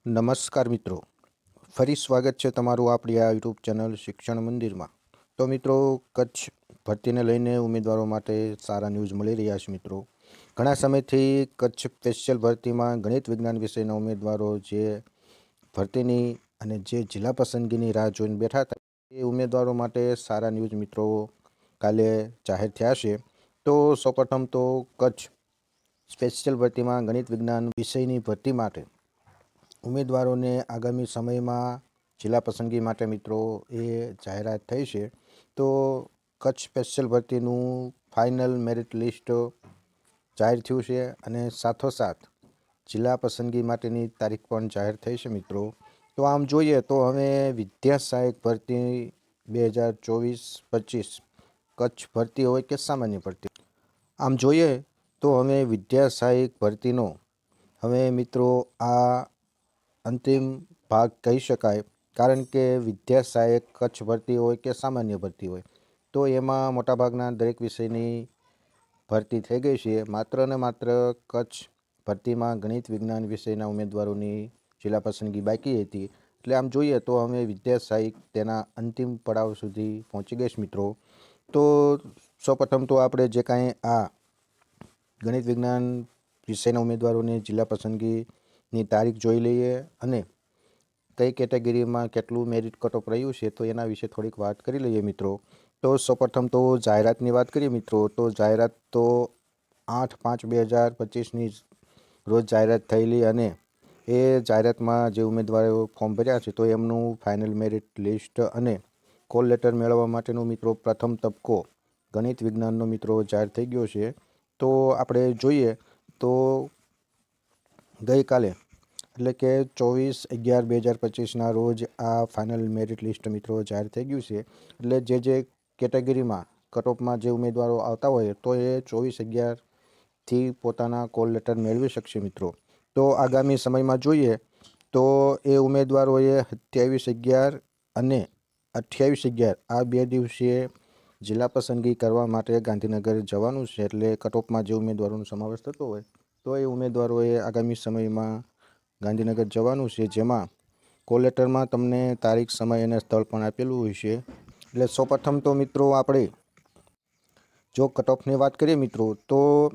નમસ્કાર મિત્રો, ફરી સ્વાગત છે તમારું આપણી આ યુટ્યુબ ચેનલ શિક્ષણ મંદિરમાં. તો મિત્રો, કચ્છ ભરતીને લઈને ઉમેદવારો માટે સારા ન્યૂઝ મળી રહ્યા છે. મિત્રો, ઘણા સમયથી કચ્છ સ્પેશિયલ ભરતીમાં ગણિત વિજ્ઞાન વિષયના ઉમેદવારો જે ભરતીની અને જે જિલ્લા પસંદગીની રાહ જોઈને બેઠા હતા, એ ઉમેદવારો માટે સારા ન્યૂઝ મિત્રો કાલે જાહેર થયા છે. તો સૌપ્રથમ તો કચ્છ સ્પેશિયલ ભરતીમાં ગણિત વિજ્ઞાન વિષયની ભરતી માટે ઉમેદવારોને આગામી સમયમાં જિલ્લા પસંદગી માટે મિત્રો એ જાહેરાત થઈ છે. તો કચ્છ સ્પેશિયલ ભરતીનું ફાઇનલ મેરિટ લિસ્ટ જાહેર થયું છે અને સાથોસાથ જિલ્લા પસંદગી માટેની તારીખ પણ જાહેર થઈ છે. મિત્રો, તો આમ જોઈએ તો હવે વિદ્યા સહાયક ભરતી 2024-25 કચ્છ ભરતી હોય કે સામાન્ય ભરતી, આમ જોઈએ તો હવે વિદ્યા સહાયક ભરતીનો હવે મિત્રો આ અંતિમ ભાગ કહી શકાય. કારણ કે વિદ્યા સહાયક કચ્છ ભરતી હોય કે સામાન્ય ભરતી હોય, તો એમાં મોટાભાગના દરેક વિષયની ભરતી થઈ ગઈ છે. માત્ર ને માત્ર કચ્છ ભરતીમાં ગણિત વિજ્ઞાન વિષયના ઉમેદવારોની જિલ્લા પસંદગી બાકી હતી. એટલે આમ જોઈએ તો અમે વિદ્યા સહાયક તેના અંતિમ પડાવ સુધી પહોંચી ગઈ છે. મિત્રો, તો સૌપ્રથમ તો આપણે જે કાંઈ આ ગણિત વિજ્ઞાન વિષયના ઉમેદવારોની જિલ્લા પસંદગીની તારીખ જોઈ લઈએ અને કઈ કેટેગરીમાં કેટલું મેરિટ કટ ઓફ રહ્યું છે તો એના વિશે થોડીક વાત કરી લઈએ. મિત્રો, તો સૌપ્રથમ તો જાહેરાતની વાત કરીએ. મિત્રો, તો જાહેરાત તો 8/5/2025ની રોજ જાહેરાત થયેલી અને એ જાહેરાતમાં જે ઉમેદવારો ફોર્મ ભર્યા છે તો એમનું ફાઇનલ મેરિટ લિસ્ટ અને કોલ લેટર મેળવવા માટેનો મિત્રો પ્રથમ તબક્કો ગણિત વિજ્ઞાનનો મિત્રો જાહેર થઈ ગયો છે. તો આપણે જોઈએ તો ગઈકાલે એટલે કે 24/11/2025ના રોજ આ ફાઇનલ મેરિટ લિસ્ટ મિત્રો જાહેર થઈ ગયું છે. એટલે જે કેટેગરીમાં કટ ઓફમાં જે ઉમેદવારો આવતા હોય તો એ 24/11થી પોતાના કોલ લેટર મેળવી શકશે. મિત્રો, તો આગામી સમયમાં જોઈએ તો એ ઉમેદવારોએ 27/11 અને 28/11 આ 2 દિવસે જિલ્લા પસંદગી કરવા માટે ગાંધીનગર જવાનું છે. એટલે કટ ઓફમાં જે ઉમેદવારોનો સમાવેશ થતો હોય તો એ ઉમેદવારોએ આગામી સમયમાં ગાંધીનગર જવાનું છે, જેમાં કોલ લેટરમાં તમને તારીખ, સમય અને સ્થળ પણ આપેલું હોય છે. એટલે સૌપ્રથમ તો મિત્રો આપણે જો કટ ઓફની વાત કરીએ મિત્રો, તો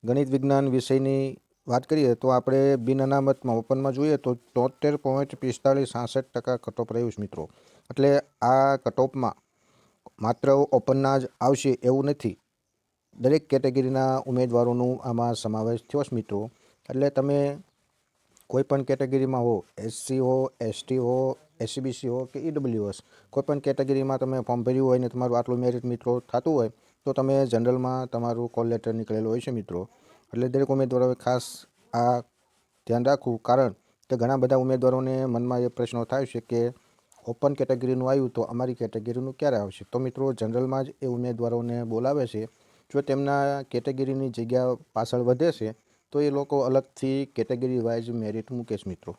ગણિત વિજ્ઞાન વિષયની વાત કરીએ તો આપણે બિન અનામતમાં ઓપનમાં જોઈએ તો 73.4566% કટ ઓફ રહ્યું છે. મિત્રો, એટલે આ કટ ઓફમાં માત્ર ઓપનના જ આવશે એવું નથી, દરેક કેટેગરીના ઉમેદવારોનું આમાં સમાવેશ થયો છે. મિત્રો, એટલે તમે કોઈપણ કેટેગરીમાં હો, SC હો, ST હો, SCBC હો કે EWS, કોઈપણ કેટેગરીમાં તમે ફોર્મ ભર્યું હોય ને તમારું આટલું મેરિટ મિત્રો થતું હોય તો તમે જનરલમાં તમારું કોલ લેટર નીકળેલું હોય છે. મિત્રો, એટલે દરેક ઉમેદવારોએ ખાસ આ ધ્યાન રાખવું, કારણ કે ઘણા બધા ઉમેદવારોને મનમાં એ પ્રશ્નો થાય છે કે ઓપન કેટેગરીનું આવ્યું તો અમારી કેટેગરીનું ક્યારે આવશે. તો મિત્રો, જનરલમાં જ એ ઉમેદવારોને બોલાવે છે. જો તેમના કેટેગરીની જગ્યા પાછળ વધે છે તો એ લોકો અલગથી કેટેગરી વાઇઝ મેરિટ મૂકે છે. મિત્રો,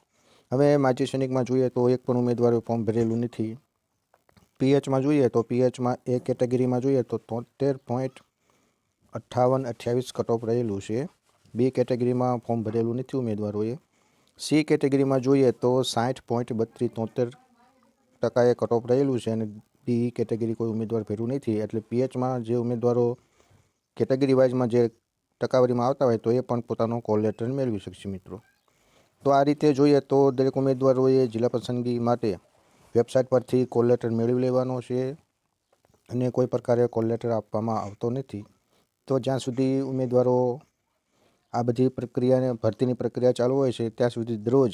હવે માજી સૈનિકમાં જોઈએ તો એક પણ ઉમેદવારે ફોર્મ ભરેલું નથી. PHમાં જોઈએ તો PHમાં એ કેટેગરીમાં જોઈએ તો 73.5828 કટ ઓફ રહેલું છે. B કેટેગરીમાં ફોર્મ ભરેલું નથી ઉમેદવારોએ. C કેટેગરીમાં જોઈએ તો 60.3273% કટ ઓફ રહેલું છે અને D કેટેગરી કોઈ ઉમેદવાર ભર્યું નથી. એટલે PHમાં જે ઉમેદવારો કેટેગરી વાઇઝમાં જે ટકાવારીમાં આવતા હોય તો એ પણ પોતાનો કોલ લેટર મેળવી શકશે. મિત્રો, તો આ રીતે જોઈએ તો દરેક ઉમેદવારોએ જિલ્લા પસંદગી માટે વેબસાઇટ પરથી કોલ લેટર મેળવી લેવાનો છે અને કોઈ પ્રકારે કોલ લેટર આપવામાં આવતો નથી. તો જ્યાં સુધી ઉમેદવારો આ બધી પ્રક્રિયાને ભરતીની પ્રક્રિયા ચાલુ હોય છે ત્યાં સુધી દરરોજ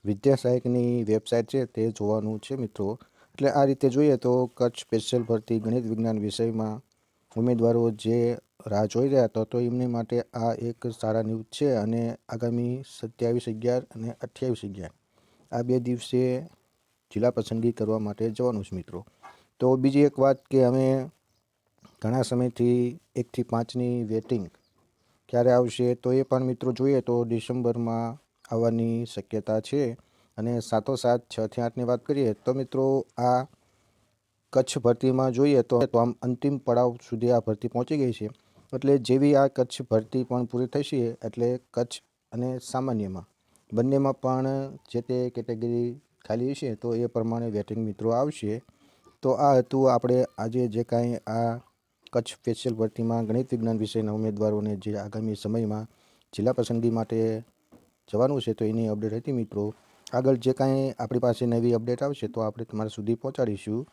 વિદ્યા સહાયકની વેબસાઇટ છે તે જોવાનું છે. મિત્રો, એટલે આ રીતે જોઈએ તો કચ્છ સ્પેશિયલ ભરતી ગણિત વિજ્ઞાન વિષયમાં ઉમેદવારો જે રાહ જોઈ રહ્યા હતા તો એમની માટે આ એક સારા ન્યૂઝ છે અને આગામી 27/11 અને 28/11 આ 2 દિવસે જિલ્લા પસંદગી કરવા માટે જવાનું છે. મિત્રો, તો બીજી એક વાત કે અમે ઘણા સમયથી 1થી 5ની વેટિંગ ક્યારે આવશે તો એ પણ મિત્રો જોઈએ તો ડિસેમ્બરમાં આવવાની શક્યતા છે. અને સાથોસાથ 6થી 8ની વાત કરીએ તો મિત્રો આ કચ્છ ભરતીમાં જોઈએ તો આમ અંતિમ પડાવ સુધી આ ભરતી પહોંચી ગઈ છે. એટલે જેવી આ કચ્છ ભરતી પણ પૂરી થશે એટલે કચ્છ અને સામાન્યમાં બંનેમાં પણ જે તે કેટેગરી ખાલી છે તો એ પ્રમાણે વેટિંગ મિત્રો આવશે. તો આ હતું આપણે આજે જે કાંઈ આ કચ્છ સ્પેશિયલ ભરતીમાં ગણિત વિજ્ઞાન વિષયના ઉમેદવારોને જે આગામી સમયમાં જિલ્લા પસંદગી માટે જવાનું છે તો એની અપડેટ હતી મિત્રો. આગળ જે કાંઈ આપણી પાસે નવી અપડેટ આવશે તો આપણે તમારા સુધી પહોંચાડીશું.